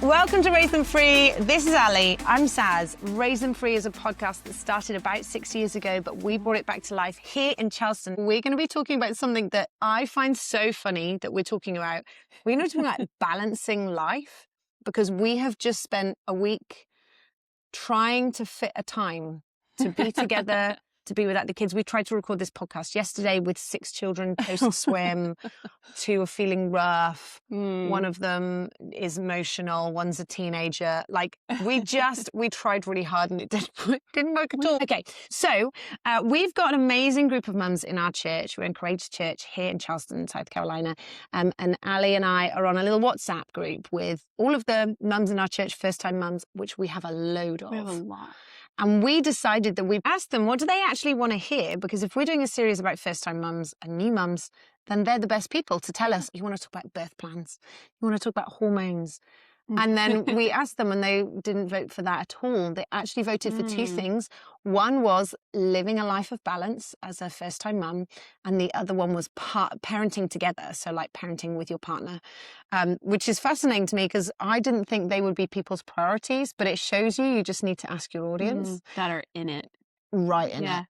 Welcome to Raise Them Free. This is Ali. I'm Saz. Raise Them Free is a podcast that started about 6 years ago, but we brought it back to life here in Charleston. We're going to be talking about something that I find so funny that we're talking about. We're going to be talking about balancing life, because we have just spent a week trying to fit a time to be together, to be without the kids. We tried to record this podcast yesterday with 6 children post-swim. 2 are feeling rough. One of them is emotional. One's a teenager. Like, we tried really hard and it didn't work at all. Okay, so we've got an amazing group of mums in our church. We're in Courageous Church here in Charleston, South Carolina. And Ali and I are on a little WhatsApp group with all of the mums in our church, first-time mums, which we have a load of. We have a lot. And we decided that we asked them, what do they actually want to hear? Because if we're doing a series about first-time mums and new mums, then they're the best people to tell us. You want to talk about birth plans. You want to talk about hormones. And then we asked them and they didn't vote for that at all. They actually voted for 2 things. One was living a life of balance as a first-time mum. And the other one was parenting together. So like parenting with your partner, which is fascinating to me because I didn't think they would be people's priorities, but it shows you just need to ask your audience. That are in it. Right in it.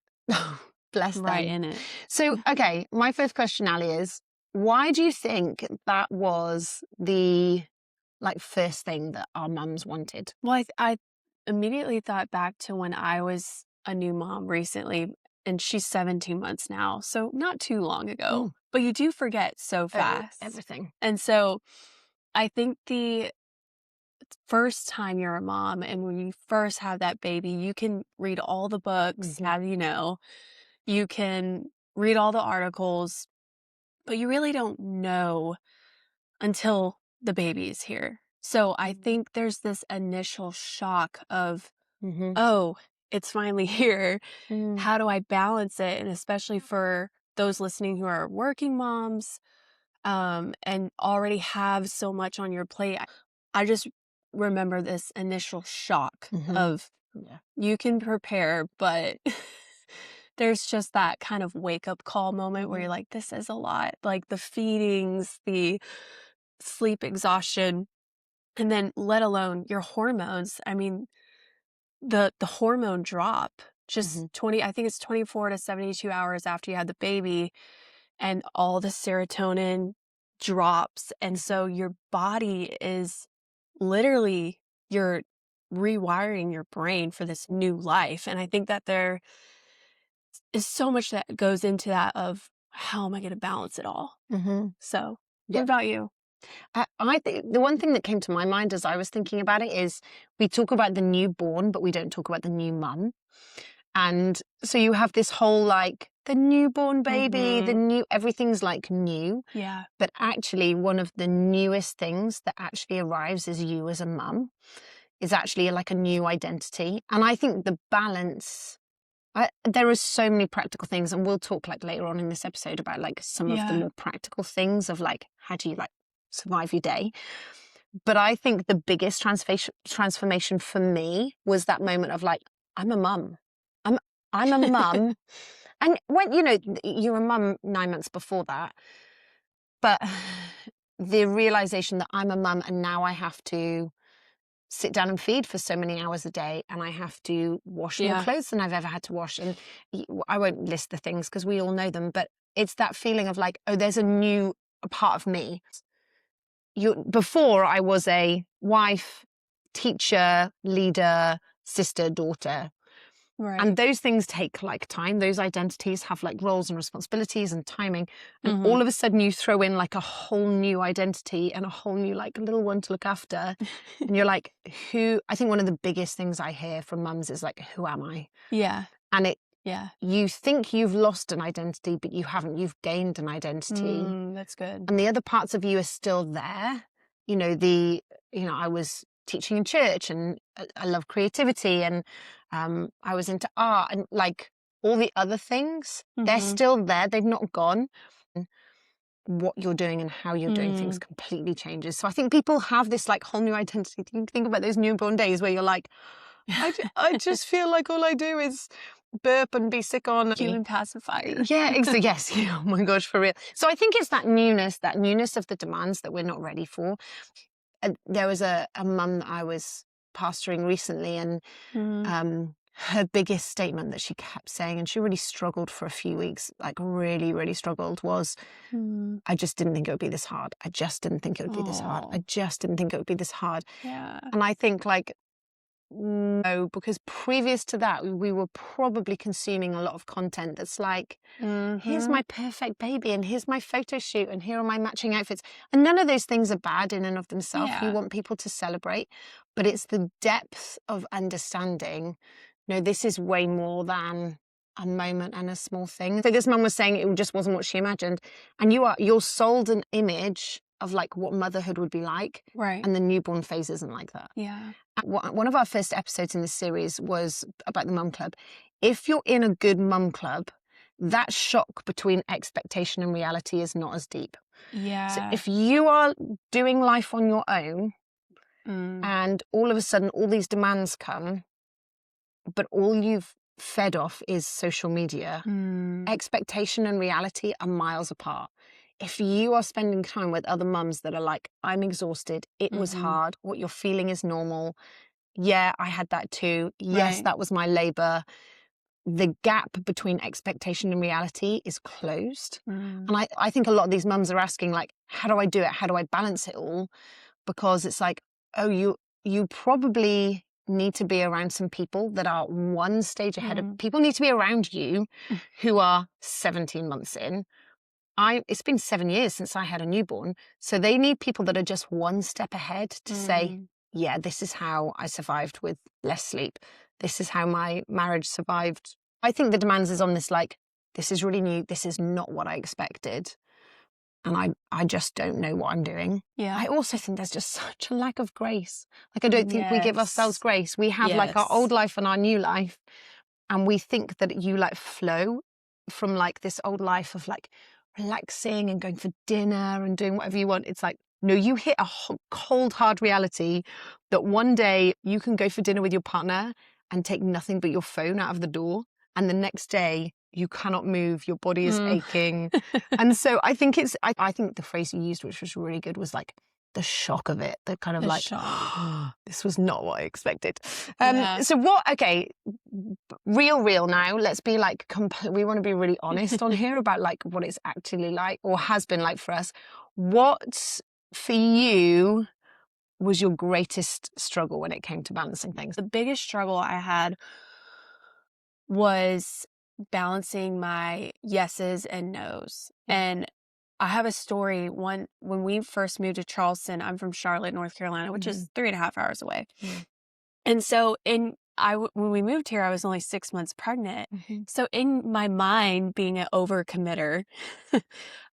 Bless them. Right in it. So, okay, my first question, Ali, is why do you think that was the first thing that our mums wanted? Well, I immediately thought back to when I was a new mom recently, and she's 17 months now, so not too long ago. But you do forget so fast. Everything. And so I think the first time you're a mom and when you first have that baby, you can read all the books, you can read all the articles, but you really don't know until the baby is here. So I think there's this initial shock of, oh, it's finally here. How do I balance it? And especially for those listening who are working moms and already have so much on your plate, I just remember this initial shock of you can prepare, but there's just that kind of wake-up call moment where you're like, this is a lot. Like the feedings, the sleep exhaustion, and then let alone your hormones. I mean, the hormone drop, just I think it's 24 to 72 hours after you had the baby, and all the serotonin drops. And so your body is literally, you're rewiring your brain for this new life. And I think that there is so much that goes into that of how am I going to balance it all? So what about you? I think the one thing that came to my mind as I was thinking about it is we talk about the newborn, but we don't talk about the new mum. And so you have this whole the newborn baby, everything's new. Yeah. But actually one of the newest things that actually arrives as you as a mum is actually a new identity. And I think the balance, there are so many practical things, and we'll talk later on in this episode about some of the more practical things of how do you survive your day. But I think the biggest transformation for me was that moment of I'm a mum. I'm a mum. And when you're a mum 9 months before that, but the realization that I'm a mum and now I have to sit down and feed for so many hours a day, and I have to wash more clothes than I've ever had to wash. And I won't list the things because we all know them, but it's that feeling of oh, there's a part of me. Before I was a wife, teacher, leader, sister, daughter. Right. And those things take time. Those identities have roles and responsibilities and timing. And all of a sudden you throw in a whole new identity and a whole new little one to look after. And you're who? I think one of the biggest things I hear from mums is who am I? Yeah. And you think you've lost an identity, but you haven't. You've gained an identity. That's good. And the other parts of you are still there. I was teaching in church and I love creativity and I was into art and all the other things, they're still there. They've not gone. What you're doing and how you're doing things completely changes. So I think people have this whole new identity. Think about those newborn days where you're I just feel all I do is burp and be sick on. Human pacifier. Yeah, exactly. Yes. Oh my gosh, for real. So I think it's that newness of the demands that we're not ready for. there was a mum that I was pastoring recently, and Mm. her biggest statement that she kept saying, and she really struggled for a few weeks, like really, really struggled, was, Mm. I just didn't think it would be this hard. I just didn't think it would be this hard. I Oh, just didn't think it would be this hard. yeah. And I think, like, no, because previous to that, we were probably consuming a lot of content that's like, here's Mhm. my perfect baby, and here's my photo shoot, and here are my matching outfits. And none of those things are bad in and of themselves. We Yeah. want people to celebrate, but it's the depth of understanding. No, this is way more than a moment and a small thing. So this mum was saying it just wasn't what she imagined. And you're sold an image of like what motherhood would be like, Right. and the newborn phase isn't like that. Yeah. One of our first episodes in this series was about the mum club. If you're in a good mum club, that shock between expectation and reality is not as deep. So Yeah. if you are doing life on your own Mm. and all of a sudden all these demands come, but all you've fed off is social media, Mm. expectation and reality are miles apart. If you are spending time with other mums that are like, I'm exhausted, it was Mhm. hard, what you're feeling is normal. Yeah, I had that too. Yes, Right. that was my labor. The gap between expectation and reality is closed. Mm. And I think a lot of these mums are asking, like, how do I do it? How do I balance it all? Because it's like, oh, you probably need to be around some people that are one stage ahead of Mm. people need to be around you who are 17 months in. It's been 7 years since I had a newborn. So they need people that are just one step ahead to say, Mm. yeah, this is how I survived with less sleep. This is how my marriage survived. I think the demands is on this, like, this is really new. This is not what I expected. And I just don't know what I'm doing. Yeah. I also think there's just such a lack of grace. Like, I don't think we give ourselves Yes. grace. We have like our Yes. old life and our new life. And we think that you like flow from like this old life of like relaxing and going for dinner and doing whatever you want. It's like, no, you hit a cold, hard reality that one day you can go for dinner with your partner and take nothing but your phone out of the door. And the next day you cannot move, your body is Mm. aching. And so I think I think the phrase you used, which was really good, was like the shock of it, the kind of The like, shock. this was not what I expected. Yeah. So okay, real now, let's be like, we want to be really honest on here about like what it's actually like or has been like for us. What for you was your greatest struggle when it came to balancing things? The biggest struggle I had was balancing my yeses and nos. And I have a story. When we first moved to Charleston, I'm from Charlotte, North Carolina, which is 3.5 hours away. Mm. And so when we moved here, I was only 6 months pregnant. Mm-hmm. So in my mind, being an overcommitter,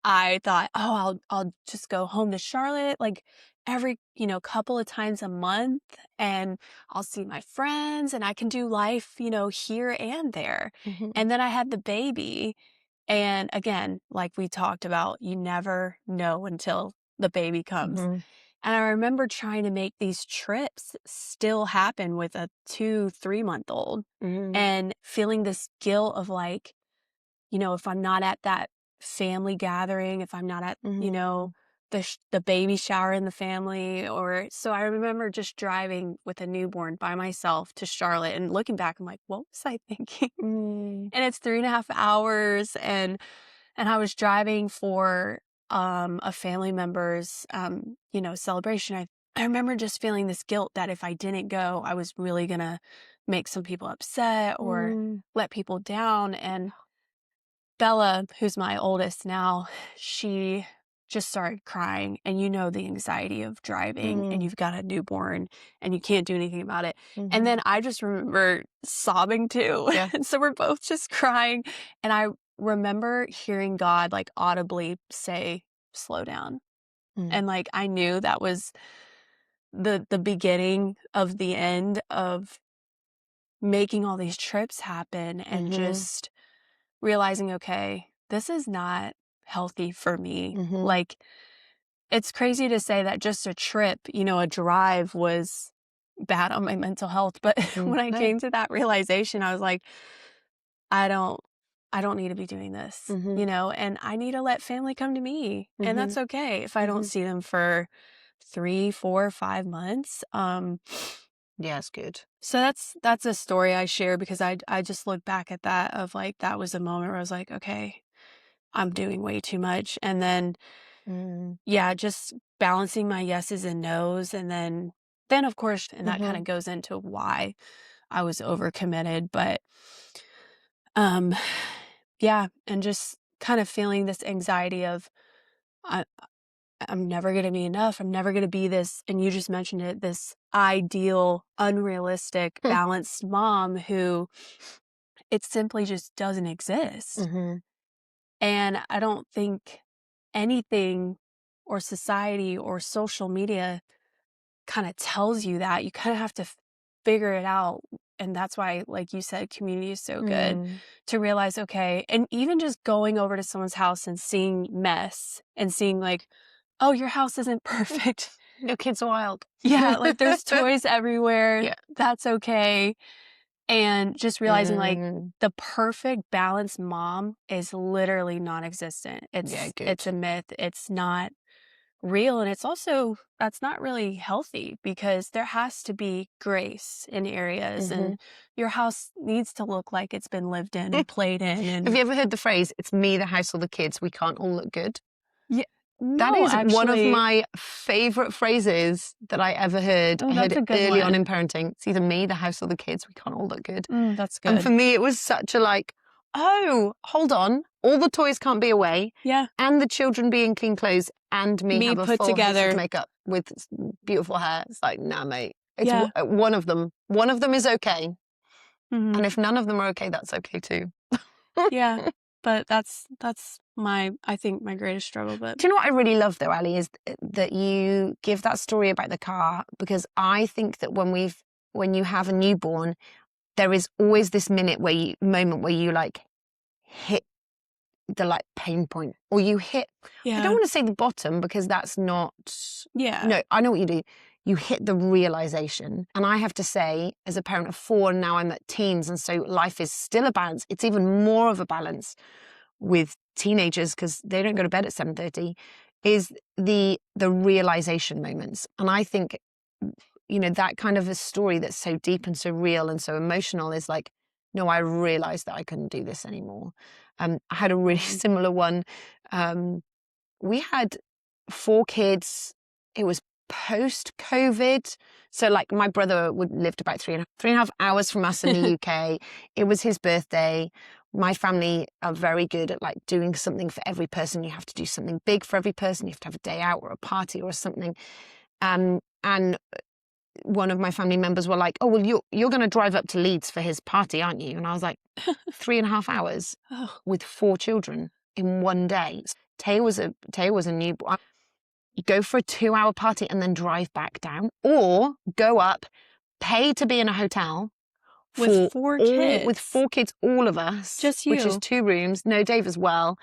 I thought, oh, I'll just go home to Charlotte like every, couple of times a month, and I'll see my friends and I can do life, here and there. Mm-hmm. And then I had the baby. And again, like we talked about, you never know until the baby comes. Mm-hmm. And I remember trying to make these trips still happen with a 2, 3 month old, Mm-hmm. and feeling this guilt of like, if I'm not at that family gathering, if I'm not at, Mm-hmm. the baby shower in the family, or so I remember just driving with a newborn by myself to Charlotte and looking back, I'm like, what was I thinking? Mm-hmm. And it's 3.5 hours, and I was driving for a family member's celebration. I remember just feeling this guilt that if I didn't go, I was really gonna make some people upset or let people down. And Bella, who's my oldest now, she just started crying. And the anxiety of driving and you've got a newborn and you can't do anything about it. And Mm-hmm. then I just remember sobbing too. Yeah. And so we're both just crying. And I remember hearing God like audibly say, slow down. Mm. And like I knew that was the beginning of the end of making all these trips happen, and Mm-hmm. just realizing, okay, this is not healthy for me. Mm-hmm. Like, it's crazy to say that just a trip, a drive was bad on my mental health. But Mm-hmm. when I No. came to that realization, I was like, I don't, I don't need to be doing this, Mm-hmm. and I need to let family come to me. And Mm-hmm. that's okay if I don't Mm-hmm. see them for 3, 4, 5 months. Yeah, it's good. So that's a story I share because I just look back at that of like, that was a moment where I was like, "Okay, I'm doing way too much." And then, Mm. yeah, just balancing my yeses and nos, and then of course, and that Mhm. kinda goes into why I was overcommitted, but, um, yeah, and just kind of feeling this anxiety of, I I'm never gonna be enough, I'm never gonna be this, and you just mentioned it, this ideal, unrealistic, balanced mom who it simply just doesn't exist. Mhm. And I don't think anything or society or social media kinda tells you that. You kinda have to figure it out, and that's why, like you said, community is so good Mm. to realize, okay, and even just going over to someone's house and seeing mess and seeing like, "Oh, your house isn't perfect." Your kid's wild. Yeah, like, there's toys everywhere, Yeah. that's okay, and just realizing, like, Mm. the perfect balanced mom is literally non-existent. Yeah, It's good. a myth, it's not real, and it's also that's not really healthy because there has to be grace in areas, Mhm. and your house needs to look like it's been lived in and played in, Have and you ever heard the phrase, "It's me, the house, or the kids, we can't all look good"? yeah. That No, is one of actually. my favorite phrases that I ever heard. Oh, I heard that's it a good early on in one. parenting. It's either me, the house, or the kids, we can't all look good. That's And for good. me, it was such a like, "Oh, hold on, all the toys can't be away, Yeah, and the children be in clean clothes, and me me have a put full house of together. makeup with beautiful hair." It's like, "Nah, mate, it's Yeah. one of them. One of them is okay, Mhm. and if none of them are okay, that's okay too." Yeah, but that's my I think my greatest struggle, but Do you know what I really love though, Ali, is that you give that story about the car, because I think that when you have a newborn, there is always this moment where you like hit the like pain point, or you hit, I don't yeah. want to say the bottom because that's not, Yeah. no, I know what you do. You hit the realization. And I have to say, as a parent of four, and now I'm at teens, and so life is still a balance. It's even more of a balance with teenagers because they don't go to bed at 7:30, is the realization moments. And I think, that kind of a story that's so deep and so real and so emotional is like, no, I realized that I couldn't do this anymore. I had a really Mhm. similar one. Um, we had four kids. It was post COVID. So like my brother would lived about three and a half hours from us in the UK. It was his birthday. My family are very good at like doing something for every person. You have to do something big for every person. You have to have a day out or a party or something. And one of my family members were like, "Oh, well, you're going to drive up to Leeds for his party, aren't you?" And I was like, 3.5 hours Oh, with four children in one day. Taya was a newborn. You go for a 2-hour party and then drive back down, or go up, pay to be in a hotel with for 4 with kids. four kids, all of us, Just which is you. 2 rooms, no Dave as well,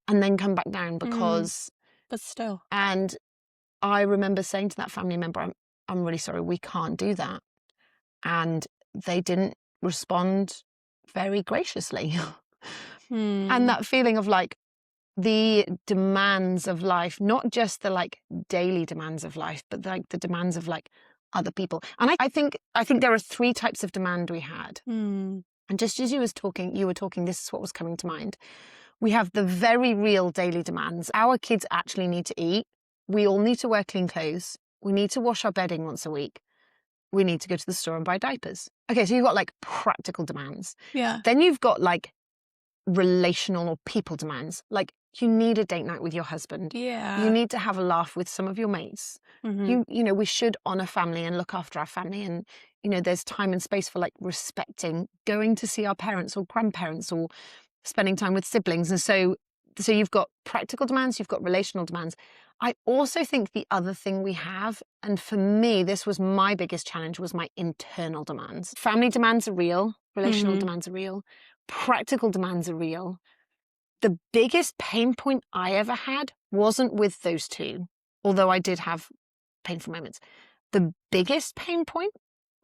and then come back down Mm, because, but still. and I remember saying to that family member, I'm really sorry, we can't do that. And they didn't respond very graciously. And Hmm. that feeling of like the demands of life, not just the like daily demands of life, but like the demands of like other people. And I think there are three types of demand we had. Hmm. And just as you were talking, this is what was coming to mind. We have the very real daily demands. Our kids actually need to eat. We all need to wear clean clothes. We need to wash our bedding once a week. We need to go to the store and buy diapers. Okay, so you've got like practical demands. Yeah. Then you've got like relational or people demands. Like you need a date night with your husband. You Yeah. need to have a laugh with some of your mates. Mhm. We should honor family and look after our family. And, there's time and space for like respecting going to see our parents or grandparents or spending time with siblings. And so you've got practical demands, you've got relational demands. I also think the other thing we have, and for me, this was my biggest challenge, was my internal demands. Family demands are real, relational Mhm. demands are real, practical demands are real. The biggest pain point I ever had wasn't with those two, although I did have painful moments. The biggest pain point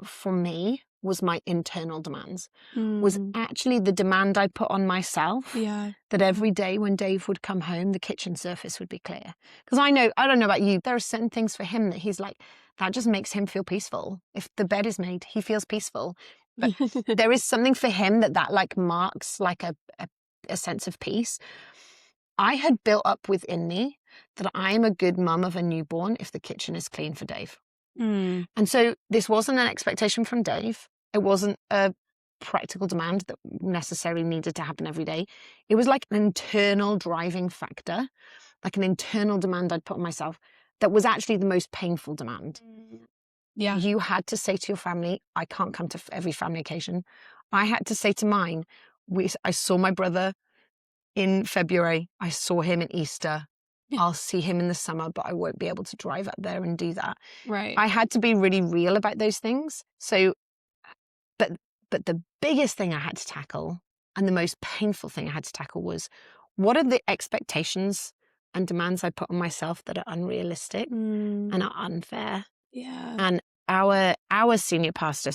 for me was my internal demands, was Mm. actually the demand I put on myself. Yeah. That every day when Dave would come home, the kitchen surface would be clear. Because I don't know about you, there are certain things for him that he's like, that just makes him feel peaceful. If the bed is made, he feels peaceful. But there is something for him that like marks like a sense of peace. I had built up within me that I am a good mum of a newborn if the kitchen is clean for Dave. Mm. And so this wasn't an expectation from Dave. It wasn't a practical demand that necessarily needed to happen every day. It was like an internal driving factor, like an internal demand I'd put on myself that was actually the most painful demand. Yeah. You had to say to your family, I can't come to every family occasion. I had to say to mine, I saw my brother in February. I saw him in Easter. I'll see him in the summer, but I won't be able to drive up there and do that. Right. I had to be really real about those things. So, but the biggest thing I had to tackle and the most painful thing I had to tackle was, what are the expectations and demands I put on myself that are unrealistic and are unfair? Yeah. And our senior pastor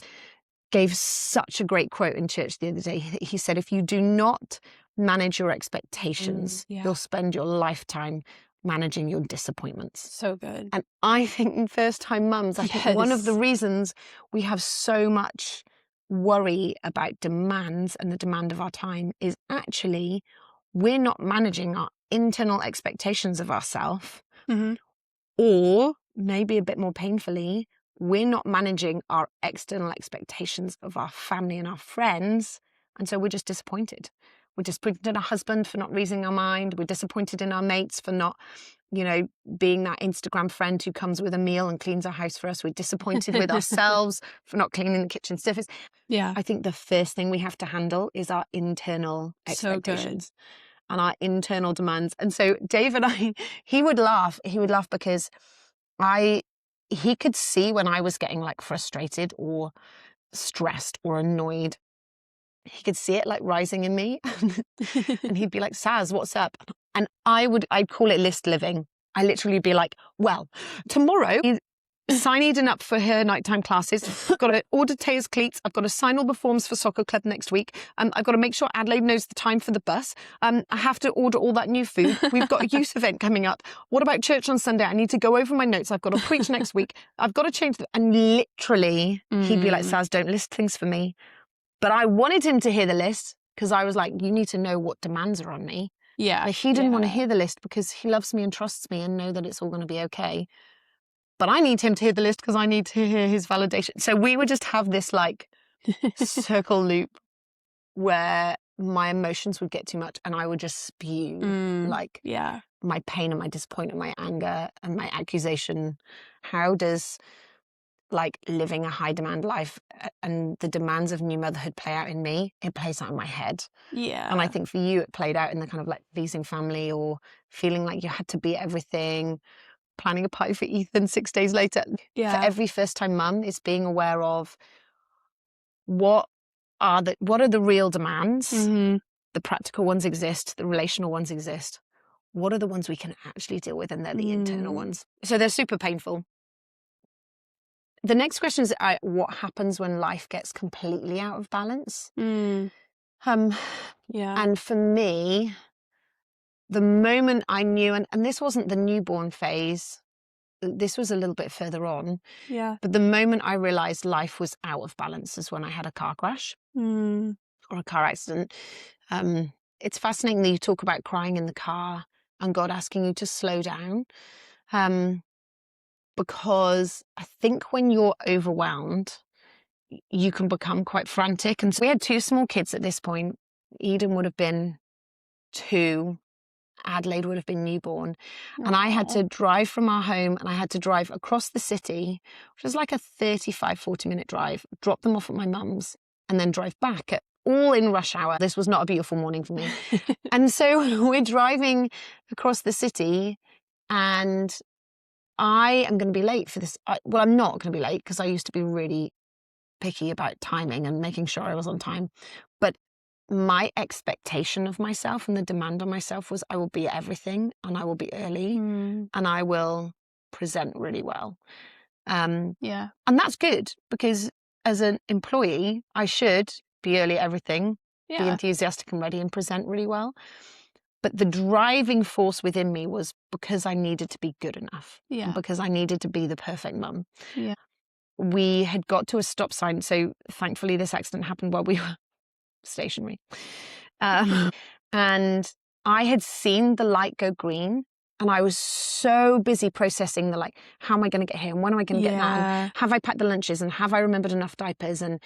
gave such a great quote in church the other day. He said, if you do not manage your expectations, Yeah. you'll spend your lifetime managing your disappointments. So good. And I think in first-time mums, I think one of the Yes. reasons we have so much worry about demands and the demand of our time is actually we're not managing our internal expectations of ourselves, Mm-hmm. or maybe a bit more painfully, we're not managing our external expectations of our family and our friends. And so we're just disappointed. We're disappointed in our husband for not reading our mind. We're disappointed in our mates for not, being that Instagram friend who comes with a meal and cleans our house for us. We're disappointed with ourselves for not cleaning the kitchen surface. Yeah. I think the first thing we have to handle is our internal So good. expectations and our internal demands. And so Dave and I, he would laugh. He would laugh because he could see when I was getting like frustrated or stressed or annoyed. He could see it like rising in me. And he'd be like, Saz, what's up? And I'd call it list living. I literally be like, well, tomorrow sign Eden up for her nighttime classes. I've got to order Taya's cleats. I've got to sign all the forms for soccer club next week. I've got to make sure Adelaide knows the time for the bus. I have to order all that new food. We've got a youth event coming up. What about church on Sunday? I need to go over my notes. I've got to preach next week. I've got to change. And literally, he'd be like, Saz, don't list things for me. But I wanted him to hear the list because I was like, you need to know what demands are on me. Yeah. But he didn't want to hear the list because he loves me and trusts me and know that it's all going to be okay. But I need him to hear the list because I need to hear his validation. So we would just have this like circle loop where my emotions would get too much and I would just spew like Yeah. my pain and my disappointment, my anger and my accusation. How does like living a high demand life and the demands of new motherhood play out in me? It plays out in my head. Yeah. And I think for you, it played out in the kind of like pleasing family or feeling like you had to be everything, planning a party for Ethan 6 days later. Yeah. For every first-time mum, it's being aware of what are the real demands. Mm-hmm. The practical ones exist, the relational ones exist. What are the ones we can actually deal with? And they're the internal ones. So they're super painful. The next question is what happens when life gets completely out of balance? Yeah. And for me, the moment I knew, and this wasn't the newborn phase, this was a little bit further on. Yeah. But the moment I realized life was out of balance is when I had a car crash or a car accident. It's fascinating that you talk about crying in the car and God asking you to slow down. Because I think when you're overwhelmed, you can become quite frantic. And so we had 2 small kids at this point. Eden would have been 2. Adelaide would have been newborn. And I had to drive from our home and I had to drive across the city, which was like a 35-40-minute drive, drop them off at my mum's and then drive back all in rush hour. This was not a beautiful morning for me. And so we're driving across the city and I am going to be late for this. Well, I'm not going to be late because I used to be really picky about timing and making sure I was on time. But my expectation of myself and the demand on myself was I will be at everything and I will be early and I will present really well. Yeah. And that's good because as an employee, I should be early at everything, be Yeah. enthusiastic and ready and present really well. But the driving force within me was because I needed to be good enough and Yeah. because I needed to be the perfect mum. Yeah. We had got to a stop sign. So thankfully, this accident happened while we were stationary. And I had seen the light go green. And I was so busy processing the like, how am I going to get here? And when am I going to get that? And Yeah. have I packed the lunches? And have I remembered enough diapers? And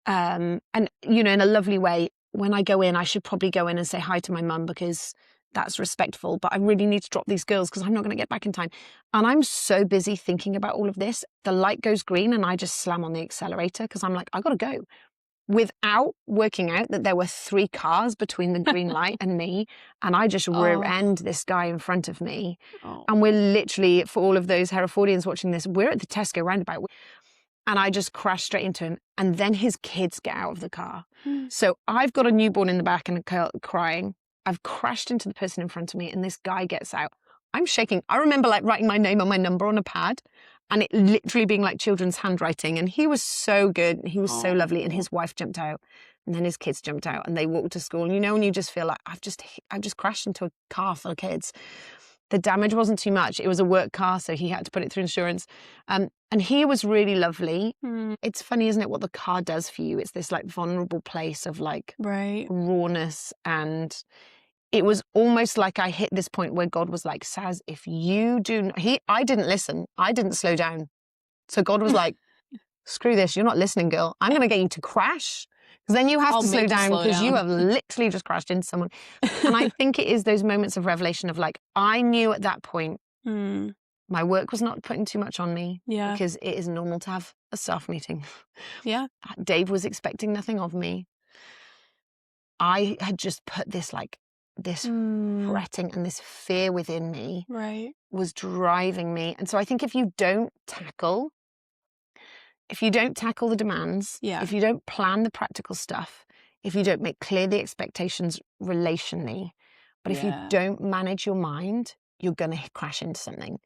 you know, in a lovely way, when I go in, I should probably go in and say hi to my mum because that's respectful. But I really need to drop these girls because I'm not going to get back in time. And I'm so busy thinking about all of this. The light goes green and I just slam on the accelerator because I'm like, I got to go. Without working out that there were 3 cars between the green light and me, and I just rear Oh. end this guy in front of me. Oh. And we're literally, for all of those Herefordians watching this, we're at the Tesco roundabout. And I just crashed straight into him. And then his kids get out of the car. So I've got a newborn in the back and a girl crying. I've crashed into the person in front of me and this guy gets out. I'm shaking. I remember like writing my name and my number on a pad and it literally being like children's handwriting. And he was so good. He was so lovely. And his wife jumped out and then his kids jumped out and they walked to school. And you know, when you just feel like I've just crashed into a car full of kids. The damage wasn't too much. It was a work car, so he had to put it through insurance. And he was really lovely. It's funny, isn't it, what the car does for you? It's this like vulnerable place of like Right. rawness. And it was almost like I hit this point where God was like, Saz, if you do, I didn't listen. I didn't slow down. So God was like, screw this. You're not listening, girl. I'm going to get you to crash. Because then you have I'll to slow make you down slow because you down. have literally just crashed into someone. And I think it is those moments of revelation of like, I knew at that point my work was not putting too much on me Yeah. because it is normal to have a staff meeting. Yeah. Dave was expecting nothing of me. I had just put this like, this fretting and this fear within me Right. was driving me. And so I think if you don't tackle the demands, Yeah. if you don't plan the practical stuff, if you don't make clear the expectations relationally, but if you Yeah. don't manage your mind, you're going to crash into something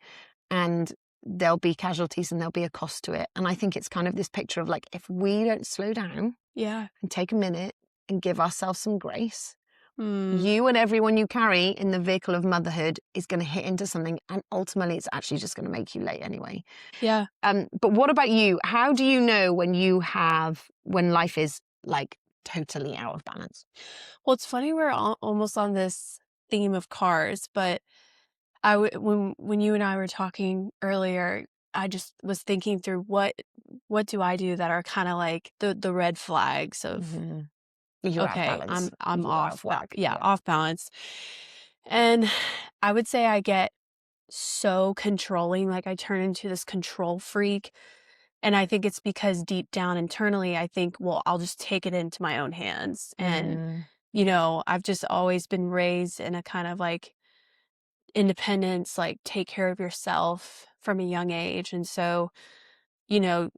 and there'll be casualties and there'll be a cost to it. And I think it's kind of this picture of like, if we don't slow down Yeah. and take a minute and give ourselves some grace, you and everyone you carry in the vehicle of motherhood is going to hit into something and ultimately it's actually just going to make you late anyway. Yeah. But what about you? How do you know when life is like totally out of balance? Well, it's funny we're almost on this theme of cars, but when you and I were talking earlier, I just was thinking through what do I do that are kind of like the red flags of You're out of okay, balance. I'm You're out off of whack. Yeah. off balance. And I would say I get so controlling, like I turn into this control freak. And I think it's because deep down internally, I think, well, I'll just take it into my own hands. And, I've just always been raised in a kind of like independence, like take care of yourself from a young age. And so, you know,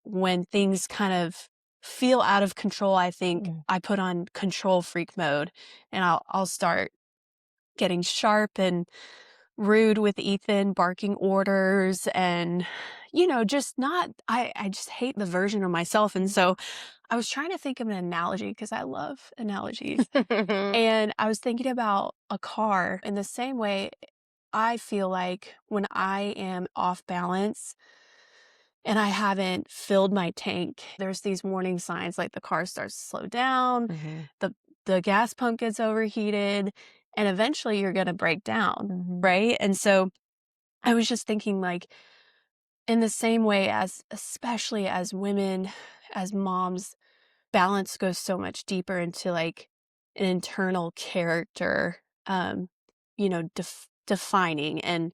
when things kind of feel out of control, I think I put on control freak mode and I'll start getting sharp and rude with Ethan, barking orders and, just not, I just hate the version of myself. And so I was trying to think of an analogy because I love analogies. And I was thinking about a car in the same way. I feel like when I am off balance and I haven't filled my tank, there's these warning signs like the car starts to slow down, the gas pump gets overheated, and eventually you're going to break down, right? And so I was just thinking like in the same way as especially as women, as moms, balance goes so much deeper into like an internal character, defining and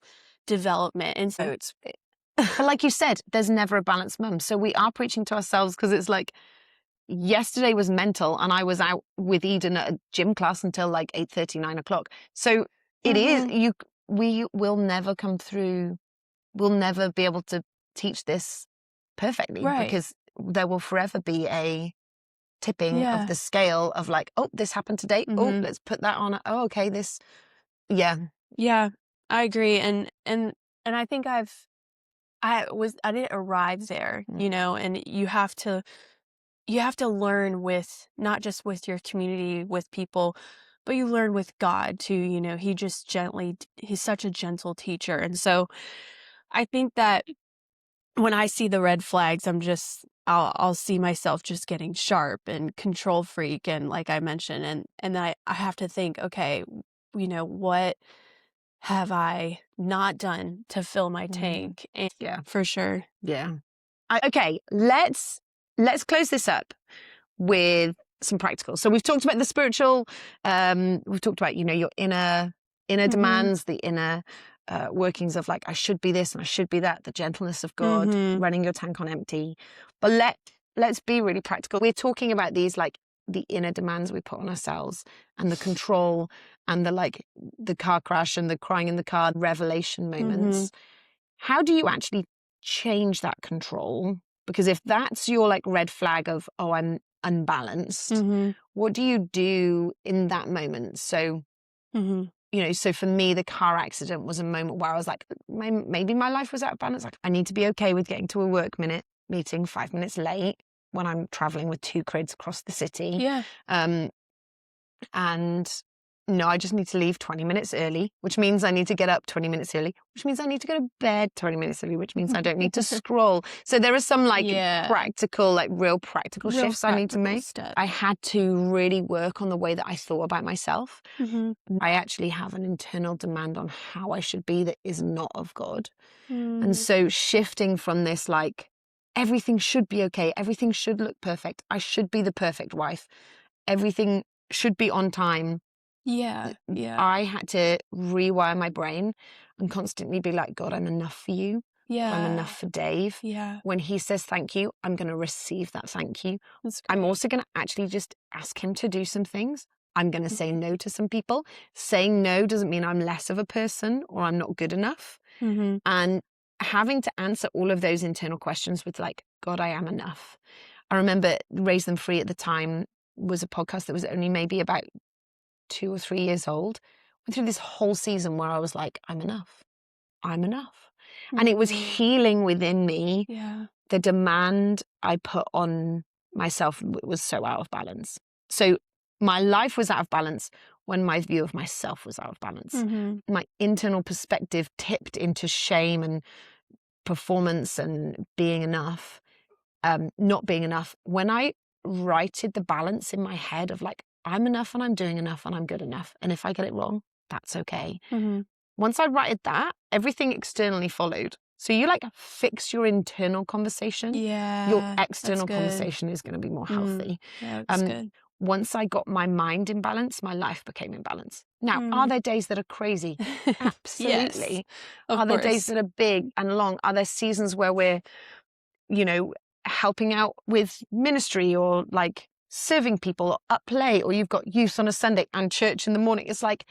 development. And so But like you said, there's never a balanced mum. So we are preaching to ourselves because it's like yesterday was mental and I was out with Eden at a gym class until like 8:30, 9 o'clock. So it is, we will never come through, we'll never be able to teach this perfectly right. because there will forever be a tipping of Yeah. the scale of like, oh, this happened today. Oh, let's put that on. Oh, okay, this, yeah. Yeah, I agree. And I think I didn't arrive there, Mm. you know, and you have to learn with not just with your community, with people, but you learn with God too, you know, he's such a gentle teacher. And so I think that when I see the red flags, I'll see myself just getting sharp and control freak and like I mentioned, and then I have to think, okay, you know, what have I not done to fill my Mm. tank? And Yeah. for sure. Yeah. Okay, let's close this up with some practical. So we've talked about the spiritual. We've talked about your inner Mhm. demands, the inner workings of like I should be this and I should be that. The gentleness of God, Mhm. running your tank on empty. But let's be really practical. We're talking about these like the inner demands we put on ourselves and the control and the car crash and the crying in the car revelation Mhm. moments. How do you actually change that control? Because if that's your like red flag of, oh, I'm unbalanced, Mhm. what do you do in that moment? So, Mhm. so for me, the car accident was a moment where I was like, maybe my life was out of balance. Like, I need to be okay with getting to a meeting 5 minutes late when I'm traveling with two kids across the city. Yeah. Um, and no, I just need to leave 20 minutes early, which means I need to get up 20 minutes early, which means I need to go to bed 20 minutes early, which means I don't need to scroll. So there are some like Yeah. practical, like real practical Real shifts I need to practical make. step. I had to really work on the way that I thought about myself. Mhm. I actually have an internal demand on how I should be that is not of God. And Mm. so shifting from this, like, everything should be okay, everything should look perfect, I should be the perfect wife, everything should be on time. Yeah. Yeah. I had to rewire my brain and constantly be like, God, I'm enough for you. God, I'm enough Yeah. for Dave. Yeah. When he says thank you, I'm going to receive that thank you. That's I'm great. also going to actually just ask him to do some things. I'm going to say Mhm. no to some people. Saying no doesn't mean I'm less of a person or I'm not good enough. Mhm. And having to answer all of those internal questions with like, God, I am enough. I remember Raise Them Free at the time was a podcast that was only maybe about 2 or 3 years old. Went through this whole season where I was like, I'm enough. I'm enough. And it was Mm. healing within me. Yeah. The demand I put on myself was so out of balance. So my life was out of balance when my view of myself was out of balance. Mhm. My internal perspective tipped into shame and performance and being enough, not being enough. When I righted the balance in my head of like, I'm enough and I'm doing enough and I'm good enough. And if I get it wrong, that's okay. Mhm. Once I righted that, everything externally followed. So you like fix your internal conversation, your Yeah. That's external good. conversation is going to be more Mm. healthy. Yeah, that's Um, good. Once I got my mind in balance, my life became in balance. Now, are Mm. there days that are crazy? Yes. Absolutely. Of Are there days course. that are big and long? Are there seasons where we're, you know, helping out with ministry or like serving people up late, or you've got youth on a Sunday and church in the morning? It's like,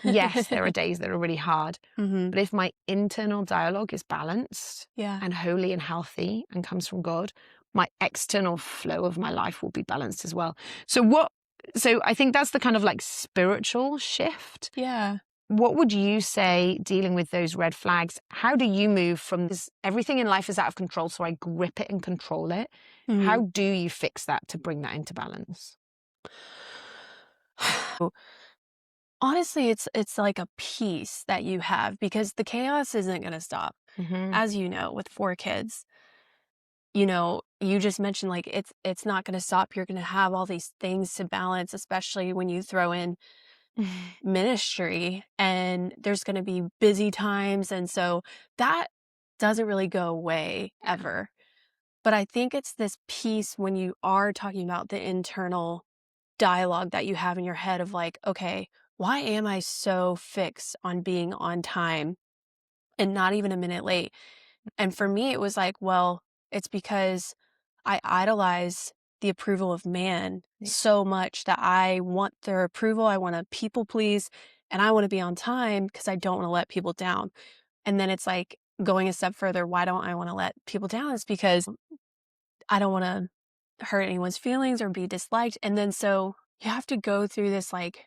yes, there are days that are really hard. Mhm. But if my internal dialogue is balanced Yeah. and holy and healthy and comes from God, my external flow of my life will be balanced as well. So I think that's the kind of like spiritual shift. Yeah. What would you say dealing with those red flags? How do you move from this? Everything in life is out of control, so I grip it and control it. Mhm. How do you fix that to bring that into balance? Honestly, it's like a peace that you have because the chaos isn't gonna stop. Hmm. As you know, with 4 kids, you know, you just mentioned, like, it's not gonna stop. You're gonna have all these things to balance, especially when you throw in ministry, and there's gonna be busy times, and so that doesn't really go away ever. But I think it's this piece when you are talking about the internal dialogue that you have in your head of like, "Okay, why am I so fixed on being on time and not even a minute late?" And for me, it was like, well, it's because I idolize the approval of man Yeah. so much that I want their approval. I want to people please and I want to be on time because I don't want to let people down. And then it's like going a step further, why don't I want to let people down? It's because I don't want to hurt anyone's feelings or be disliked. And then so you have to go through this like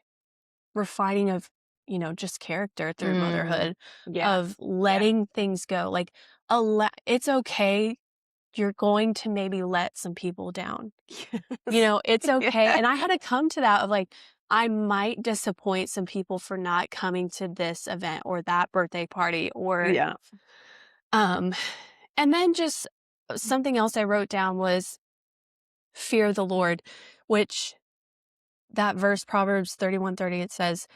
refining of, you know, just character through Mm, motherhood yeah. of Yeah. letting things go. Like it's okay. You're going to maybe let some people down. You know, it's okay. Yeah. And I had to come to that of like, I might disappoint some people for not coming to this event or that birthday party or, Yeah. um, and then just something else I wrote down was fear the Lord, which that verse, Proverbs 31:30, it says,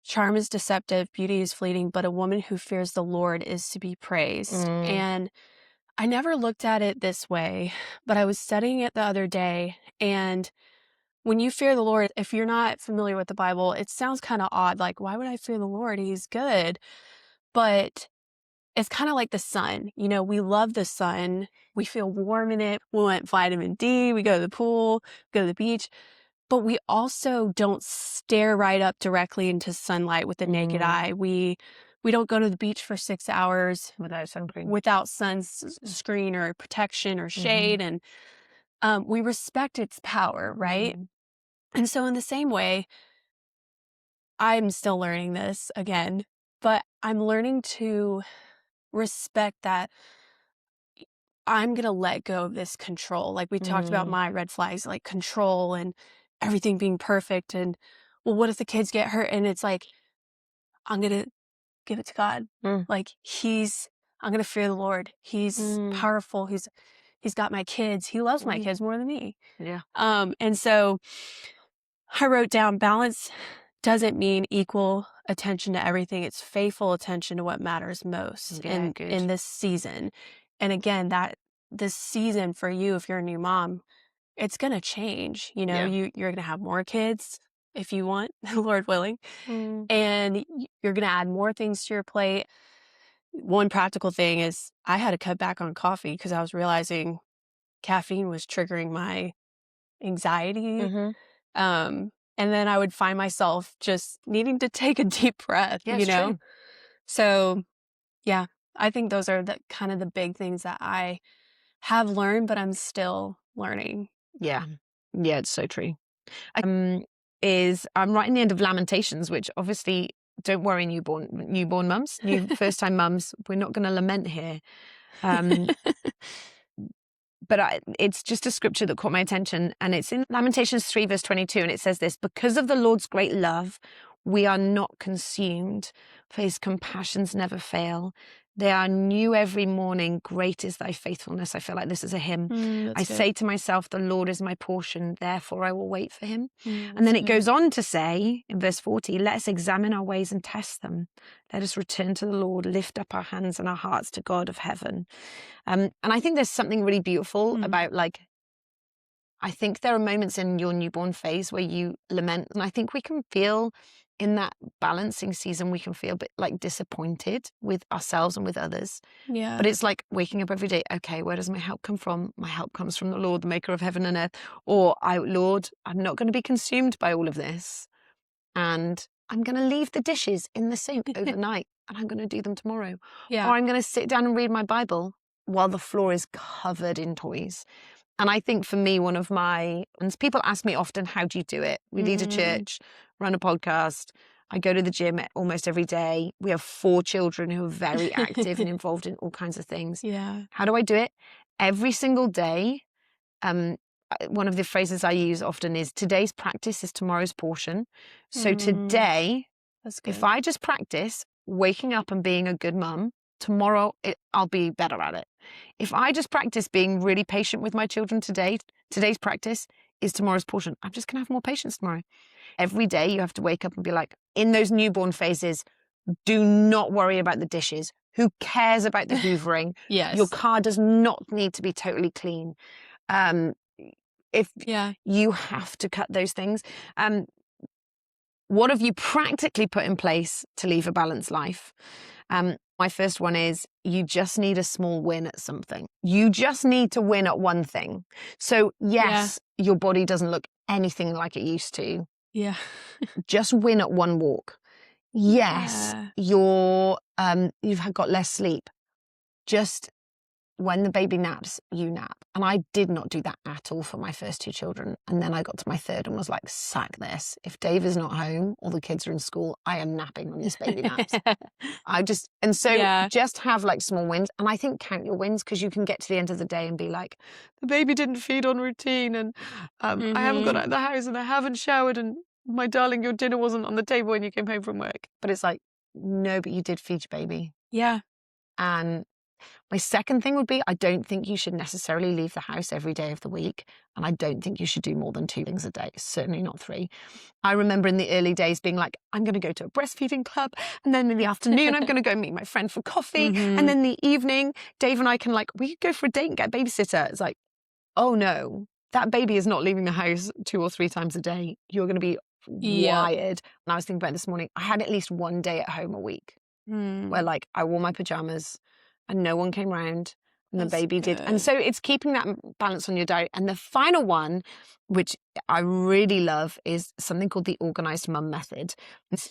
charm is deceptive, beauty is fleeting, but a woman who fears the Lord is to be praised. Mm. And I never looked at it this way, but I was studying it the other day. And when you fear the Lord, if you're not familiar with the Bible, it sounds kind of odd. Like, why would I fear the Lord? He's good. But it's kind of like the sun. You know, we love the sun. We feel warm in it. We want vitamin D. We go to the pool, go to the beach. But we also don't stare right up directly into sunlight with the naked Mm. eye. We don't go to the beach for 6 hours Without sunscreen. without sunscreen or protection or Mhm. shade. And we respect its power, right? Mhm. And so, in the same way, I'm still learning this again, but I'm learning to respect that I'm going to let go of this control. Like we talked about Mm. my red flags, like control and everything being perfect. And well, what if the kids get hurt? And it's like, I'm going to give it to God. Mm. Like I'm going to fear the Lord. He's Mm. powerful. He's got my kids. He loves my Mhm. kids more than me. Yeah. And so I wrote down balance doesn't mean equal attention to everything. It's faithful attention to what matters most Yeah, in good. this season. And again, that this season for you, if you're a new mom, it's gonna change. You know, Yeah. you're gonna have more kids if you want, Lord willing, Mm. and you're gonna add more things to your plate. One practical thing is I had to cut back on coffee because I was realizing caffeine was triggering my anxiety. Mhm. And then I would find myself just needing to take a deep breath, Yeah, you it's know? true. So, yeah, I think those are the kind of the big things that I have learned, but I'm still learning. Yeah. Yeah, it's so true. Um, is I'm right in the end of Lamentations, which obviously don't worry, newborn mums, new first time mums. We're not going to lament here. Um, but it's just a scripture that caught my attention, and it's in Lamentations 3 verse 22, and it says this: because of the Lord's great love, we are not consumed, for his compassions never fail. They are new every morning. Great is thy faithfulness. I feel like this is a hymn. I That's good. say to myself, the Lord is my portion, therefore I will wait for him. And That's then it good. goes on to say in verse 40, let us examine our ways and test them. Let us return to the Lord, lift up our hands and our hearts to God of heaven. And I think there's something really beautiful about, like, I think there are moments in your newborn phase where you lament, and I think we can feel in that balancing season, we can feel a bit like disappointed with ourselves and with others. But Yeah. it's like waking up every day. Okay, where does my help come from? My help comes from the Lord, the maker of heaven and earth. Or Lord, I'm not going to be consumed by all of this. And I'm going to leave the dishes in the sink overnight and I'm going to do them tomorrow. Or Yeah. I'm going to sit down and read my Bible while the floor is covered in toys. And I think for me, and people ask me often, how do you do it? We lead a Mm. church, run a podcast. I go to the gym almost every day. We have 4 children who are very active and involved in all kinds of things. Yeah. How do I do it? Every single day. One of the phrases I use often is today's practice is tomorrow's portion. So Mm. today, That's if good. I just practice waking up and being a good mum, tomorrow I'll be better at it. If I just practice being really patient with my children today, today's practice is tomorrow's portion. I'm just going to have more patience tomorrow. Every day you have to wake up and be like, in those newborn phases, do not worry about the dishes. Who cares about the hoovering? Your Yes. car does not need to be totally clean. Um, if Yeah. you have to cut those things, what have you practically put in place to live a balanced life? My first one is you just need a small win at something. You just need to win at one thing. So Yeah. yes, your body doesn't look anything like it used to. Yeah. Just win at one walk. Yes, Yeah. you've got less sleep. Just when the baby naps, you nap. And I did not do that at all for my first 2 children. And then I got to my third and was like, sack this. If Dave is not home or the kids are in school, I am napping when this baby naps. Yeah. Just have like small wins. And I think count your wins, because you can get to the end of the day and be like, the baby didn't feed on routine, and I haven't got out of the house, and I haven't showered, and my darling, your dinner wasn't on the table when you came home from work. But it's like, no, but you did feed your baby. Yeah. And my second thing would be, I don't think you should necessarily leave the house every day of the week. And I don't think you should do more than 2 things a day, certainly not 3. I remember in the early days being like, I'm going to go to a breastfeeding club. And then in the afternoon, I'm going to go meet my friend for coffee. And then the evening, Dave and I can we could go for a date and get a babysitter. It's like, oh no, that baby is not leaving the house 2 or 3 times a day. You're going to be wired. And I was thinking about it this morning, I had at least 1 day at home a week where I wore my pajamas and no one came round, and the baby did. And so it's keeping that balance on your diet. And the final one, which I really love, is something called the Organised Mum Method.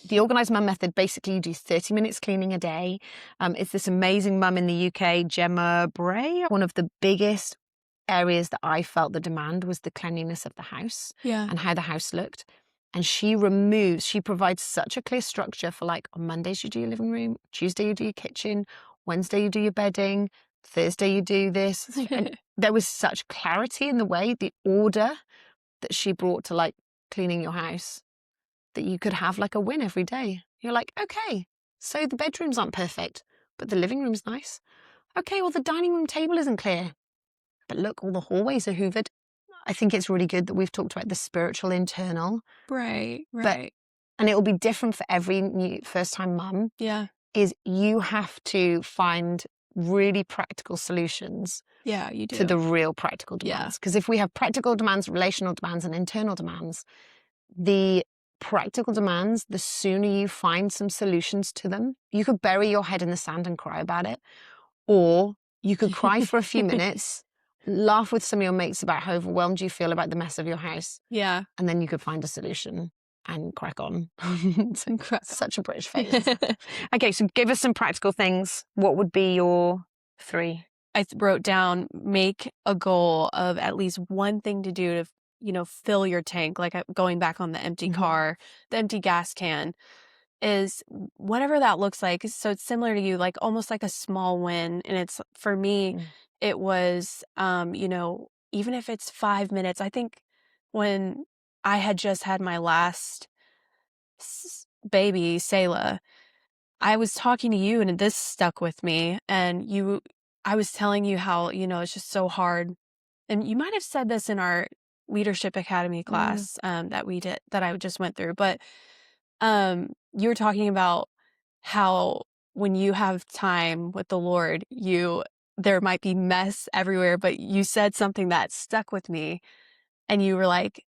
The Organised Mum Method, basically you do 30 minutes cleaning a day. It's this amazing mum in the UK, Gemma Bray. One of the biggest areas that I felt the demand was the cleanliness of the house and how the house looked. And she provides such a clear structure for on Mondays you do your living room, Tuesday you do your kitchen, Wednesday you do your bedding, Thursday you do this. And there was such clarity in the order that she brought to cleaning your house, that you could have a win every day. You're like, okay, so the bedrooms aren't perfect, but the living room's nice. Okay, well the dining room table isn't clear, but look, all the hallways are hoovered. I think it's really good that we've talked about the spiritual internal. Right. And it will be different for every new first-time mum. Yeah. Is you have to find really practical solutions you do. to the real practical demands. Because if we have practical demands, relational demands, and internal demands, the practical demands, the sooner you find some solutions to them, you could bury your head in the sand and cry about it, or you could cry for a few minutes, laugh with some of your mates about how overwhelmed you feel about the mess of your house. Yeah. And then you could find a solution and crack on. Such a British phrase. Okay, so give us some practical things. What would be your 3? I wrote down, make a goal of at least one thing to do to, fill your tank. Going back on the empty car, the empty gas can, is whatever that looks like. So it's similar to you, almost like a small win. And it's, for me, it was, even if it's 5 minutes. I think when I had just had my last baby, Selah, I was talking to you and this stuck with me, and I was telling you how, it's just so hard. And you might have said this in our Leadership Academy class that I just went through, but you were talking about how when you have time with the Lord, there might be mess everywhere, but you said something that stuck with me, and you were like,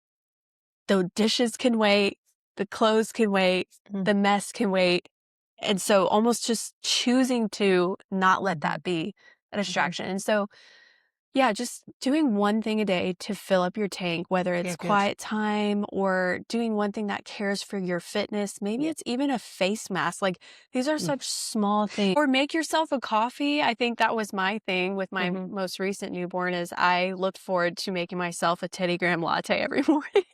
the dishes can wait, the clothes can wait, the mess can wait. And so almost just choosing to not let that be a distraction. And so, just doing one thing a day to fill up your tank, whether it's quiet time or doing one thing that cares for your fitness. Maybe it's even a face mask. These are such small things. Or make yourself a coffee. I think that was my thing with my most recent newborn, is I looked forward to making myself a Teddy Graham latte every morning.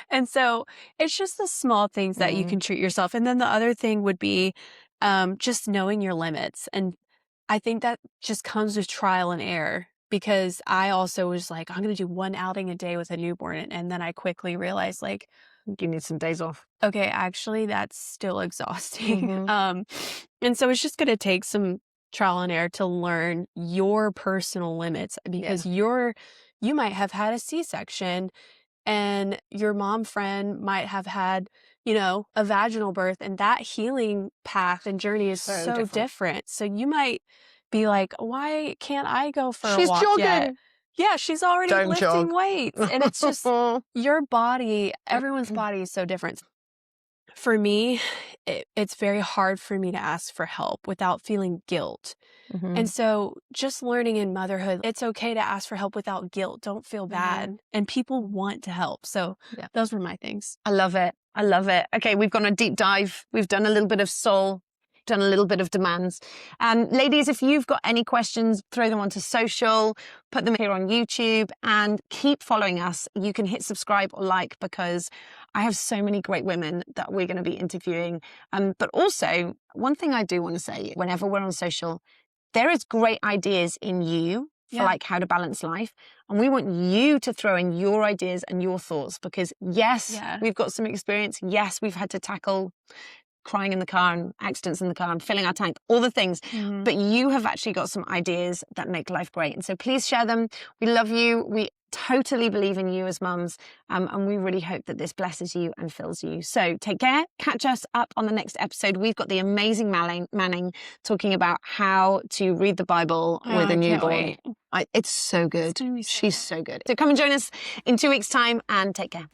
And so it's just the small things that you can treat yourself. And then the other thing would be just knowing your limits. And I think that just comes with trial and error, because I also was like, I'm going to do one outing a day with a newborn. And then I quickly realized, you need some days off. Okay, actually, that's still exhausting. And so it's just going to take some trial and error to learn your personal limits, because you might have had a C-section, and your mom friend might have had, a vaginal birth, and that healing path and journey is so different. So you might be like, why can't I go for a walk jogging yet? Yeah, she's already lifting weights. And it's just your body, everyone's body is so different. For me, it's very hard for me to ask for help without feeling guilt. And so just learning in motherhood, it's okay to ask for help without guilt. Don't feel bad. And people want to help. So those were my things. I love it. I love it. Okay, we've gone a deep dive. We've done a little bit of soul. done a little bit of demands. Ladies, if you've got any questions, throw them onto social, put them here on YouTube, and keep following us. You can hit subscribe or like, because I have so many great women that we're going to be interviewing. But also, one thing I do want to say, whenever we're on social, there is great ideas in you for like how to balance life. And we want you to throw in your ideas and your thoughts, because yes, we've got some experience. Yes, we've had to tackle crying in the car and accidents in the car and filling our tank, all the things. But you have actually got some ideas that make life great. And so please share them. We love you. We totally believe in you as mums. And we really hope that this blesses you and fills you. So take care. Catch us up on the next episode. We've got the amazing Manning talking about how to read the Bible with a newborn. It's so good. She's so good. So come and join us in 2 weeks' time, and take care.